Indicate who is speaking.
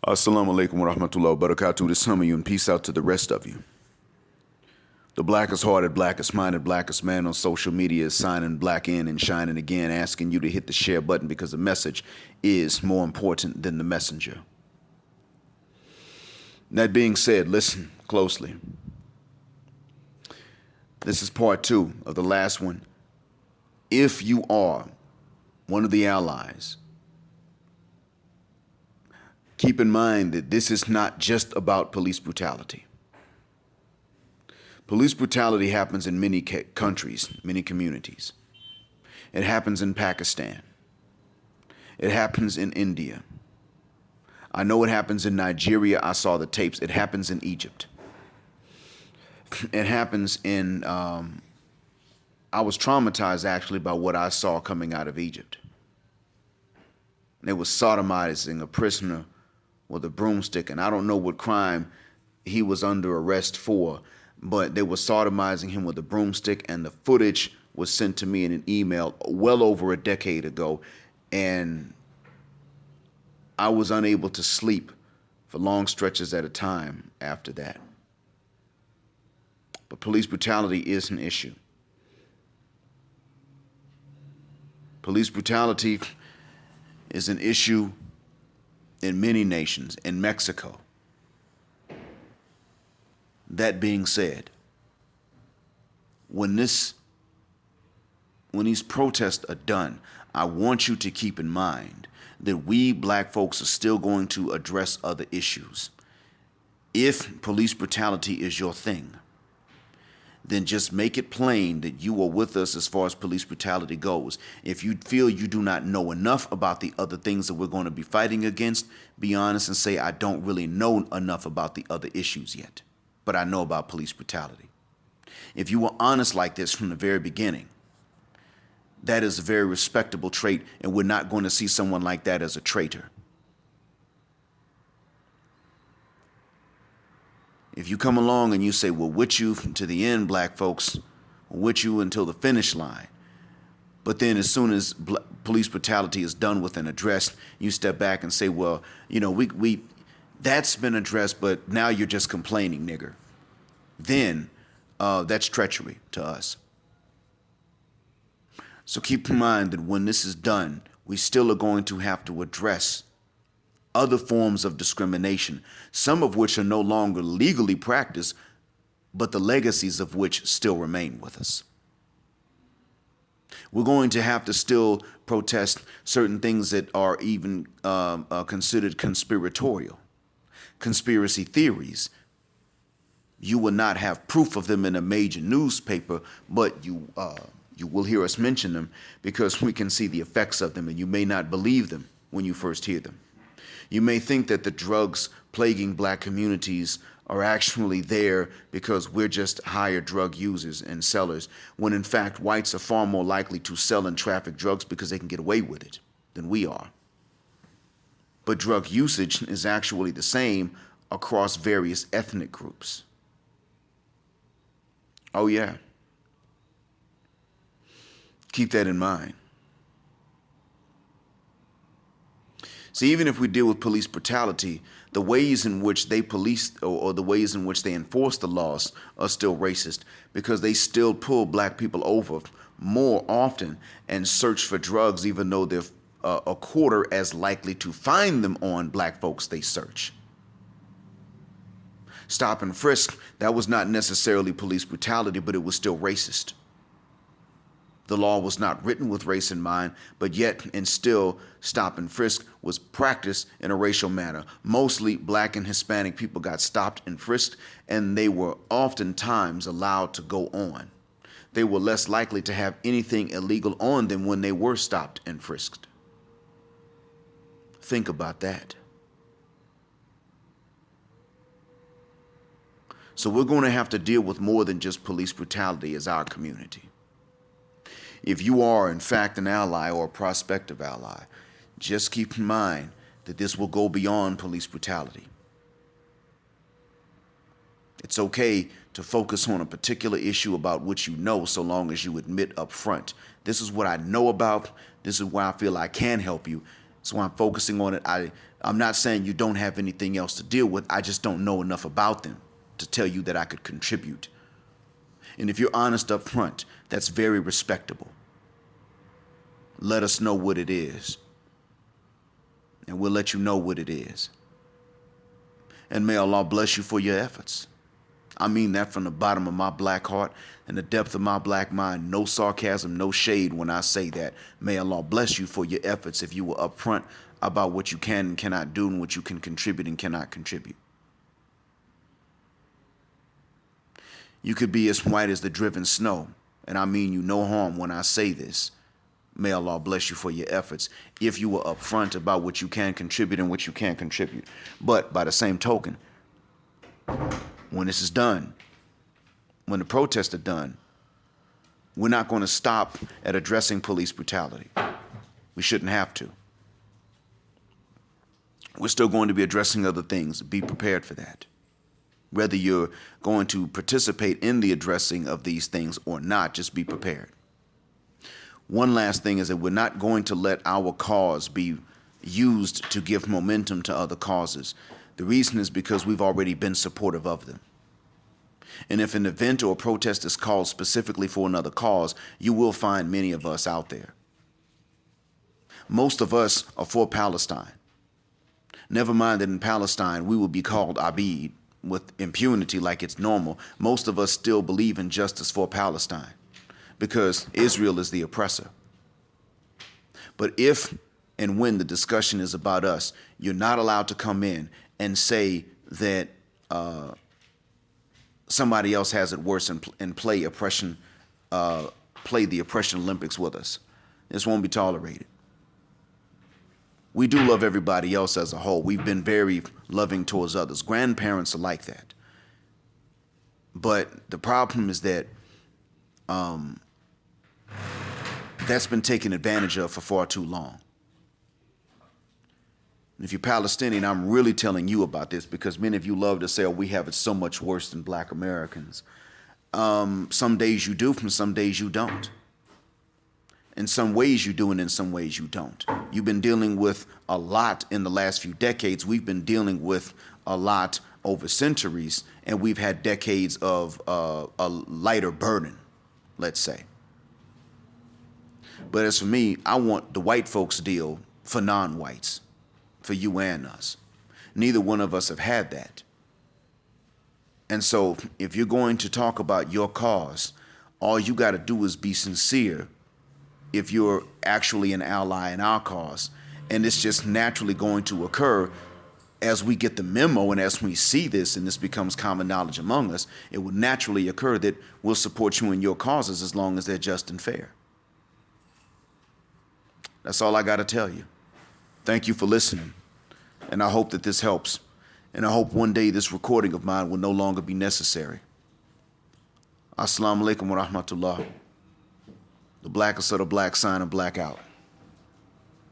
Speaker 1: Assalamu alaikum wa rahmatullahi wa barakatuh to some of you and peace out to the rest of you. The blackest hearted, blackest minded, blackest man on social media is signing black in and shining again, asking you to hit the share button because the message is more important than the messenger. That being said, listen closely. This is part 2 of the last one. If you are one of the allies, keep in mind that this is not just about police brutality. Police brutality happens in many countries, many communities. It happens in Pakistan. It happens in India. I know it happens in Nigeria. I saw the tapes. It happens in Egypt. It happens in, I was traumatized actually by what I saw coming out of Egypt. They were sodomizing a prisoner with a broomstick, and I don't know what crime he was under arrest for, but they were sodomizing him with a broomstick, and the footage was sent to me in an email well over a decade ago, and I was unable to sleep for long stretches at a time after that. But police brutality is an issue. Police brutality is an issue in many nations, in Mexico. That being said, when these protests are done, I want you to keep in mind that we black folks are still going to address other issues. If police brutality is your thing, then just make it plain that you are with us as far as police brutality goes. If you feel you do not know enough about the other things that we're going to be fighting against, be honest and say, I don't really know enough about the other issues yet, but I know about police brutality. If you were honest like this from the very beginning, that is a very respectable trait, and we're not going to see someone like that as a traitor. If you come along and you say, well, with you to the end, black folks, with you until the finish line, but then as soon as police brutality is done with and addressed, you step back and say, well, you know, we that's been addressed, but now you're just complaining, nigger. Then that's treachery to us. So keep in mind that when this is done, we still are going to have to address other forms of discrimination, some of which are no longer legally practiced, but the legacies of which still remain with us. We're going to have to still protest certain things that are even considered conspiratorial. Conspiracy theories. You will not have proof of them in a major newspaper, but you will hear us mention them because we can see the effects of them, and you may not believe them when you first hear them. You may think that the drugs plaguing black communities are actually there because we're just higher drug users and sellers, when in fact whites are far more likely to sell and traffic drugs because they can get away with it than we are. But drug usage is actually the same across various ethnic groups. Oh yeah. Keep that in mind. See, even if we deal with police brutality, the ways in which they police or the ways in which they enforce the laws are still racist, because they still pull black people over more often and search for drugs, even though they're a quarter as likely to find them on black folks they search. Stop and frisk, that was not necessarily police brutality, but it was still racist. The law was not written with race in mind, but yet and still stop and frisk was practiced in a racial manner. Mostly black and Hispanic people got stopped and frisked, and they were oftentimes allowed to go on. They were less likely to have anything illegal on them when they were stopped and frisked. Think about that. So we're going to have to deal with more than just police brutality as our community. If you are, in fact, an ally or a prospective ally, just keep in mind that this will go beyond police brutality. It's okay to focus on a particular issue about which you know, so long as you admit up front, this is what I know about, this is where I feel I can help you, So I'm focusing on it. I'm not saying you don't have anything else to deal with. I just don't know enough about them to tell you that I could contribute. And if you're honest up front, that's very respectable. Let us know what it is, and we'll let you know what it is. And may Allah bless you for your efforts. I mean that from the bottom of my black heart and the depth of my black mind. No sarcasm, no shade when I say that. May Allah bless you for your efforts if you were upfront about what you can and cannot do and what you can contribute and cannot contribute. You could be as white as the driven snow, and I mean you no harm when I say this. May Allah bless you for your efforts if you were upfront about what you can contribute and what you can't contribute. But by the same token, when this is done, when the protests are done, we're not going to stop at addressing police brutality. We shouldn't have to. We're still going to be addressing other things. Be prepared for that. Whether you're going to participate in the addressing of these things or not, just be prepared. One last thing is that we're not going to let our cause be used to give momentum to other causes. The reason is because we've already been supportive of them. And if an event or a protest is called specifically for another cause, you will find many of us out there. Most of us are for Palestine. Never mind that in Palestine we will be called Abid with impunity like it's normal. Most of us still believe in justice for Palestine because Israel is the oppressor. But if and when the discussion is about us, you're not allowed to come in and say that somebody else has it worse and play the oppression Olympics with us. This won't be tolerated. We do love everybody else as a whole. We've been very loving towards others. Grandparents are like that. But the problem is that that's been taken advantage of for far too long. And if you're Palestinian, I'm really telling you about this because many of you love to say, oh, we have it so much worse than black Americans. Some days you do, and some days you don't. In some ways you do, and in some ways you don't. You've been dealing with a lot in the last few decades. We've been dealing with a lot over centuries, and we've had decades of a lighter burden, let's say. But as for me, I want the white folks deal for non-whites, for you and us. Neither one of us have had that. And so if you're going to talk about your cause, all you got to do is be sincere if you're actually an ally in our cause. And it's just naturally going to occur as we get the memo and as we see this and this becomes common knowledge among us, it will naturally occur that we'll support you in your causes as long as they're just and fair. That's all I got to tell you. Thank you for listening. And I hope that this helps. And I hope one day this recording of mine will no longer be necessary. Assalamu alaikum wa rahmatullah. The blackest of the black sign and black out.